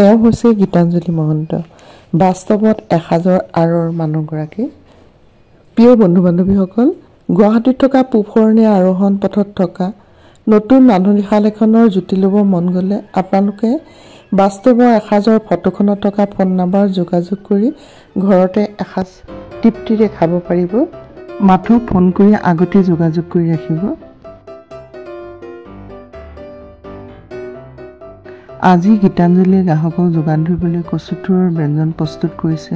এওঁ হৈছে গীতাঞ্জলি মহন্ত, বাস্তৱত এসাজৰ আঁৰৰ মানুহগৰাকী। প্ৰিয় বন্ধু বান্ধৱীসকল, গুৱাহাটীত থকা পূবশৰণীয়া আৰোহণ পথত থকা নতুন ৰান্ধনীশাল এখনৰ জুতি ল'ব মন গ'লে আপোনালোকে বাস্তৱৰ এসাজৰ ফটোখনত থকা ফোন নম্বৰ যোগাযোগ কৰি ঘৰতে এসাজ তৃপ্তিৰে খাব পাৰিব। মাথো ফোন কৰি আগতে যোগাযোগ কৰি ৰাখিব। আজি গীতাঞ্জলিয়ে গ্ৰাহকক যোগান ধৰিবলৈ কচুথোৰৰ ব্যঞ্জন প্ৰস্তুত কৰিছে।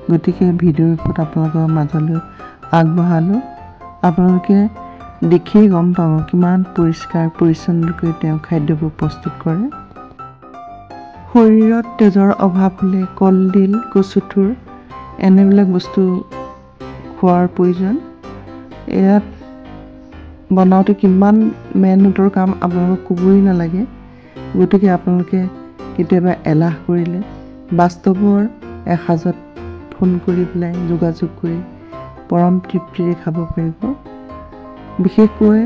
গতিকে ভিডিঅ' ৰিপৰ্ট আপোনালোকৰ মাজলৈ আগবঢ়ালোঁ। আপোনালোকে দেখিয়েই গম পাব কিমান পৰিষ্কাৰ পৰিচ্ছন্নকৈ তেওঁ খাদ্যবোৰ প্ৰস্তুত কৰে। শৰীৰত তেজৰ অভাৱ হ'লে কলডিল, কচুথোৰ এনেবিলাক বস্তু খোৱাৰ প্ৰয়োজন। ইয়াত বনাওঁতে কিমান মেহনতৰ কাম আপোনালোকক ক'বই নালাগে। গতিকে আপোনালোকে কেতিয়াবা এলাহ কৰিলে বাস্তৱৰ এসাজত ফোন কৰি পেলাই যোগাযোগ কৰি পৰম তৃপ্তিৰে খাব পাৰিব। বিশেষকৈ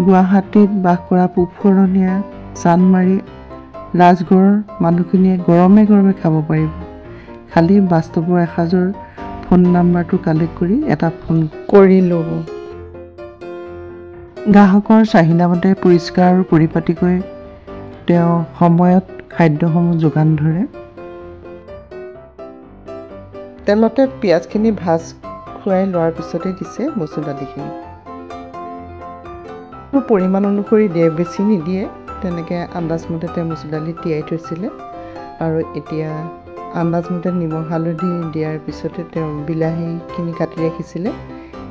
গুৱাহাটীত বাস কৰা পূবশৰণীয়া, চানমাৰী, ৰাজগড়ৰ মানুহখিনিয়ে গৰমে গৰমে খাব পাৰিব। খালি বাস্তৱৰ এসাজৰ ফোন নাম্বাৰটো কালেক্ট কৰি এটা ফোন কৰি ল'ব। গ্ৰাহকৰ চাহিদামতে পৰিষ্কাৰ আৰু পৰিপাটিকৈ তেওঁ সময়ত খাদ্যসমূহ যোগান ধৰে। তেলতে পিঁয়াজখিনি ভাজ খুৱাই লোৱাৰ পিছতে দিছে মচুৰ দালিখিনি। পৰিমাণ অনুসৰি দিয়ে, বেছি নিদিয়ে। তেনেকৈ আন্দাজমতে তেওঁ মচুৰ দালি তিয়াই থৈছিলে আৰু এতিয়া আন্দাজমতে নিমখ হালধি দিয়াৰ পিছতে তেওঁ বিলাহীখিনি কাটি ৰাখিছিলে।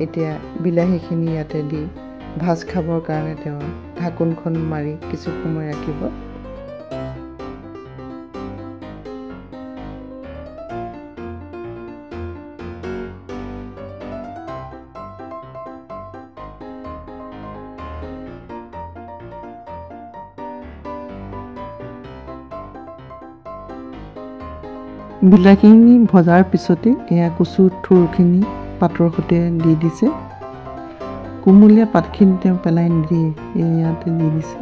এতিয়া বিলাহীখিনি ইয়াতে দি ভাজ খাবৰ কাৰণে তেওঁ ঢাকোনখন মাৰি কিছু সময় ৰাখিব। বিলাহীখিনি ভজাৰ পিছতে এয়া কচু থোৰখিনি পাতৰ সৈতে দি দিছে। কোমলীয়া পাতখিনি তেওঁ পেলাই নিদিয়ে, ইয়াতে দি দিছে।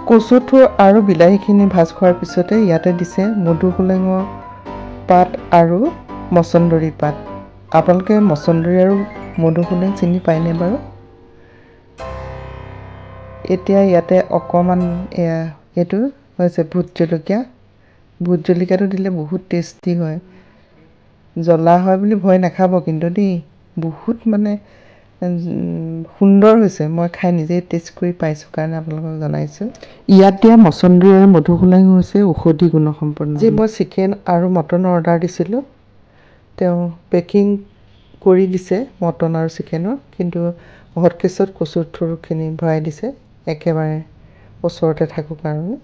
কচু থোৰ আৰু বিলাহীখিনি ভাজ খোৱাৰ পিছতে ইয়াতে দিছে মধুসোলেঙৰ পাত আৰু মচন্দৰী পাত। আপোনালোকে মচন্দৰী আৰু মধুসোলেং চিনি পায়নে বাৰু? এতিয়া ইয়াতে অকণমান এইটো হৈছে ভোট জলকীয়া। ভোট জলকীয়াটো দিলে বহুত টেষ্টি হয়। জ্বলা হয় বুলি ভয় নাখাব কিন্তু দেই, বহুত মানে সুন্দৰ হৈছে। মই খাই নিজেই টেষ্ট কৰি পাইছোঁ কাৰণে আপোনালোকক জনাইছোঁ। ইয়াত দিয়া মচন্দৰী আৰু মধুসোলেং হৈছে ঔষধি গুণসম্পন্ন। যি মই চিকেন আৰু মটন অৰ্ডাৰ দিছিলোঁ, তেওঁ পেকিং কৰি দিছে মটন আৰু চিকেনৰ, কিন্তু হটকেছত কচু থোৰখিনি ভৰাই দিছে একেবাৰে ওচৰতে থাকোঁ কাৰণে।